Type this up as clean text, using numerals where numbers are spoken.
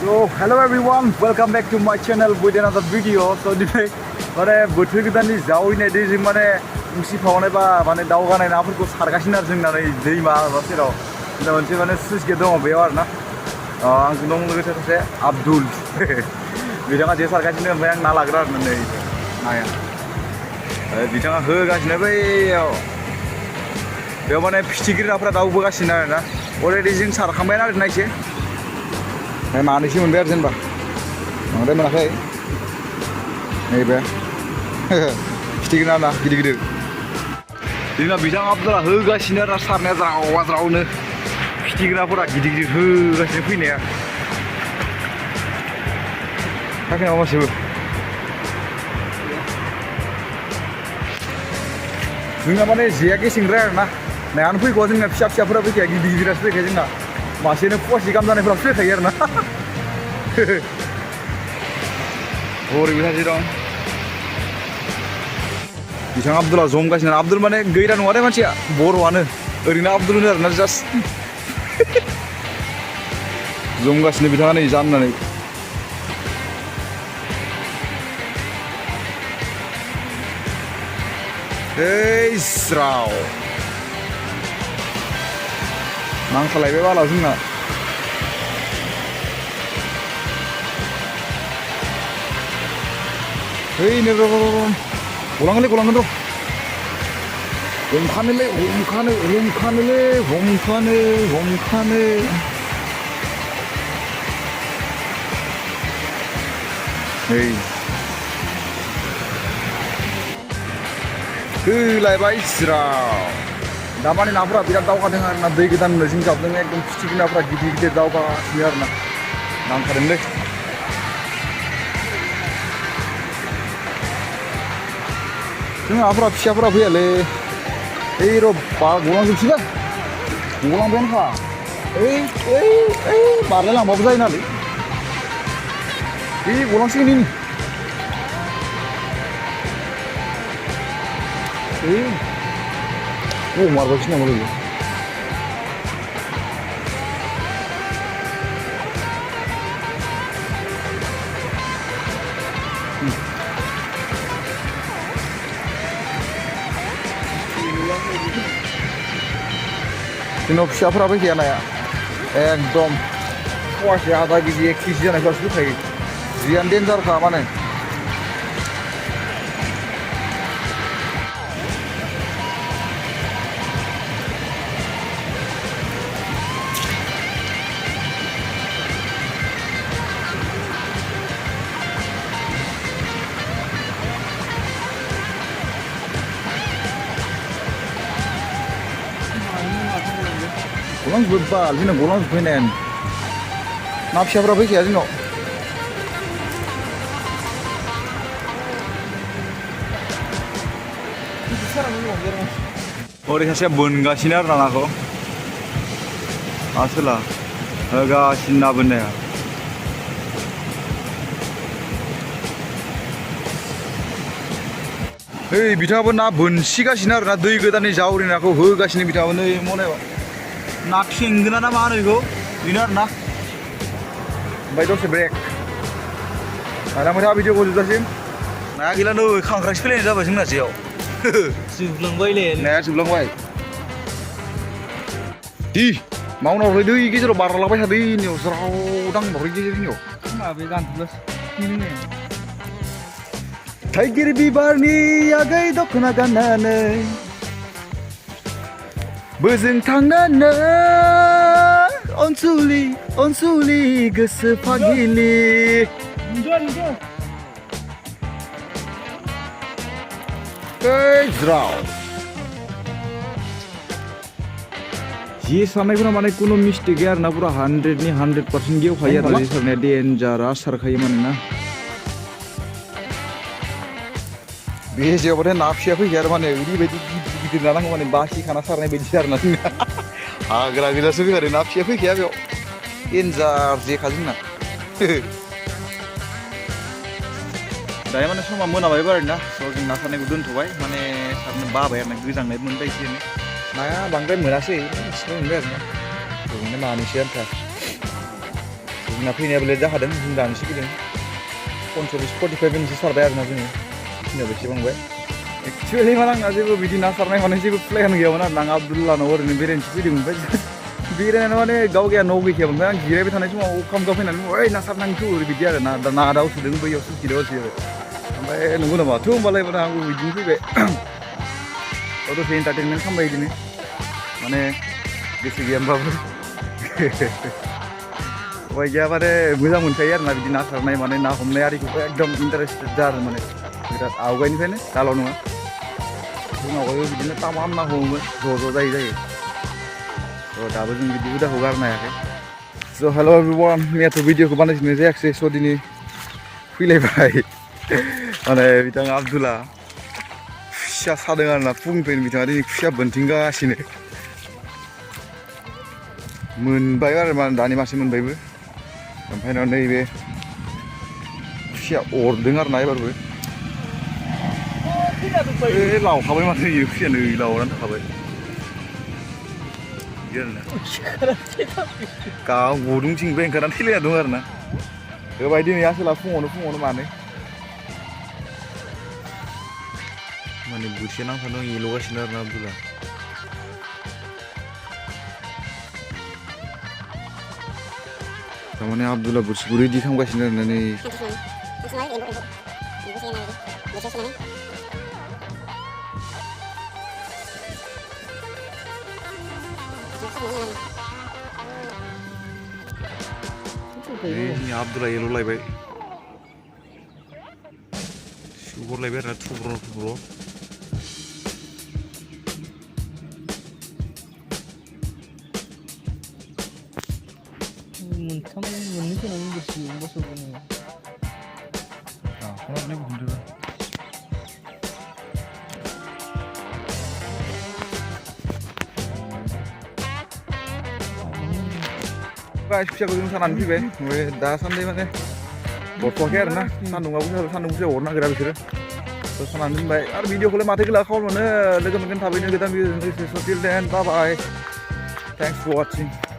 So hello everyone, welcome back to my channel with another video. So today, बोथोर गोदाननि जावैनाय दैजों उसिफावनाय बा दावगानाय नाफोरखौ सारगासिनो आरो जोंना नै दैमा सेराव मोनसे स्लुइस गेट दङ बेयाव आरोना आंजों दं लोगोसे सासे आब्दुल बिथाङा जे सारगासिनो ओमफ्राय आं ना लाग्रा आरो नै नाया बिथाङा होगासिनो बैयाव बेयाव फिथिख्रि नाफोरा दावबोगासिनो आरोना अलरेडि जों सारखांबाय आरो ना एसे ओमफ्राय मानैसो मोनबाय आरो जेनेबा बांद्राय मोनाखै नैबे फिथिख्रि ना गिदिर गिदिर जोंना बिथां आब्दुला होगासिनो आरो सारनाया ज्रावा ज्रावनो फिथिख्रि नाफोरा गिदिर गिदिर होगासिनो फैनाया थाखै नामा गासिबो जोंना जेया गेसेंद्राय आरोना नायानो फैखवा जोंना फिसा फिसाफोरा फैखाया गिदिर गिदिरासो फैखायो जोंना मासेनो फवासे गाहाम जानायफोरासो फैखायो आरोना ओरैबो सासे दं बिथां आब्दुला जमगासिनो आब्दुल गैरा नङा दे मानसिया बर'आनो ओरैनो आब्दुल होनो आरोना जास्ट जमगासिनो बिथाङा नै जामनानै स्राव नांखालायबाय बाला जोंना नो गलांगोनलै गलांगोन र' हमखानोलै होलायबाय स्राव दामानि नाफोरा बिराद दावगादों आरोना दै गोदान जों जाबदों एकदम फिथिख्रि नाफोरा गिदिर गिदिर दावगासिनो आरोना नांखादोंलै जों नाफोरा फिसाफोरा फैयालै ओइ र' गलांजोबसैबा गलांबायानोखा ओइ बारलायलांबाबो जायो नालै बे गलांसिगोन मारबायसो नामा लोगो जोंनाव फिसाफोरा फैखाया नाया एकदम फवासे आधा केजि 1 केजि जानायफ्रासो फैखायो जियानो देन्जारखा गलांजोब्बाय जोंना गलांजोबफैनाय ना फिसाफोरा फैखाया जोंनाव ओरै सासेया बोनगासिनो आरो नाखौ आसोला होगासिनो ना बोननाया ओइ बिथाङाबो ना बोनसिगासिनो आरो ना दै गोदाननि जावरि नाखौ होगासिनो बिथाङाबो नै मनायाव ना थेंगोना ना मा होनो बेखौ बेनो आरो ना ओमफ्राय दसे ब्रेक भिडिअ जोबजासिम नाया गैला नै खांख्रांसो फैलायनाय जाबाय जोंना जेयाव जोबलांबायलै नाया जोबलांबाय दि मावनावलाय दै गेजेराव बारलांबाय थादों ज्राव दांबावबाय गेजेरनियाव माबे गानथुलास थाइगिर बिबारनि आगै दख'ना गाननानै बोजों थांनानै अनसुलि गोसो फागिलि ज्राव जे सारनायफोरा कुनु मिस्टेक गैया आरोना पुरा 100% गेवखायो आरो जे सारनाया डेन्जार सारखायो ना बे जेयावबाथाय ना फिसा फैखाया आरो ओरैबायदि गिदिर ना नांगौ बाखि खाना सारनाय बायदिसो आरोना जोंना हाग्रा गोजासो फैखादों ना फिसा फैखाया बेयाव डेन्जार जेखा जोंना दायो समा मोनाबायबो आरोना स' जों ना सारनायखौ दोनथ'बाय सारनो बाबाय आरोना गोजांनाय मोनबाय एसे नाया बांद्राय मोनासै एसे मोनबाय आरोना मानैसो आन्था जोंना फैनायाबो लेट जाखादों जों दानोसो फैदों 45 मिनिटसो सारबाय आरोना जोङो फैनायाबो एसे बांबाय एक्चुवेलि मा आंना जेबो बिदि ना सारनाय माने जेबो प्लेन गैयामोन आरो आं आब्दुल्लानाव ओरैनो बेरायनोसो फैदोंमोन ओमफ्राय बेरायनानै माने गाव गैया न' गैखायामोन ओमफ्राय आं जिरायबाय थानाय समाव अखाम गाव फैनानै ओइ ना सारनांगौ बिदि आरो ना दाउ सुदों बैयाव सुखिदावसो ओमफ्राय नंगौ नामा थ' होमबालाय माने आंबो बिदिनो फैबाय दसे एन्टारटेनमेन्ट खालामबाय बिदिनो माने गोसो गैया होमबाबो उपाय गैया माने मोजां मोनखायो आरोना बिदि ना सारनाय माने ना हमनाय आरिखौबो एकदम इन्टारेस्टेड जादों माने बिराद आवगायनिफ्रायनो दाल' नङा जों आवगायबो बिदिनो तामाम ना हमोमोन ज' जायो थ' दाबो जों बिदि हुदाखौ गारनो हायाखै स' हेल' एभ्रिवान मैयाथ' भिडिअखौ बानायफिननाय जायाखिसै स' दिनै फैलायबाय माने बिथाङा आब्दुल्ला खुसिया सादों आरोना फुंनिफ्रायनो बिथाङा दिनै खुसिया बोनथिंगासिनो मोनबाय आरो मा दानि मासे मोनबायबो ओमफ्राय नैबे खुसिया अरदों आरोना एबारबो लावखाबाय माथो इयो खुसिया नै लावनानै थाखाबाय बिदि आरोना गाव गुदुंथिंनिफ्राय ओंखारनानै थैलायना दं आरोना होबाय दिनै आसोला फुङावनो मानो माने बोथिया नांथानो एल'गासिनो आरोना आब्दुल्ला तारमाने आब्दुल्ला बोरसिखौ रेडि खालामगासिनो आरोना नै आब्दुल्ला एल'लायबाय सुहरलायबाय आरोना थुब्र' मोननैसो नों बोरसि बस'गोन खुसियाखौ जों सानानै फैबाय ओमफ्राय दासान्दि माने हरथ'वाखै आरोना सान्दुं गोसा हरनो नागिरा बिसोरो थ' सानानै दोनबाय आरो भिडिअखौलाय माथो गोलाव खालामनो लोगो मोनगोन थाबैनो गोदान भिडिअजों लोगोसे टिल देन बाय बाय थेंक्स फर वाचिं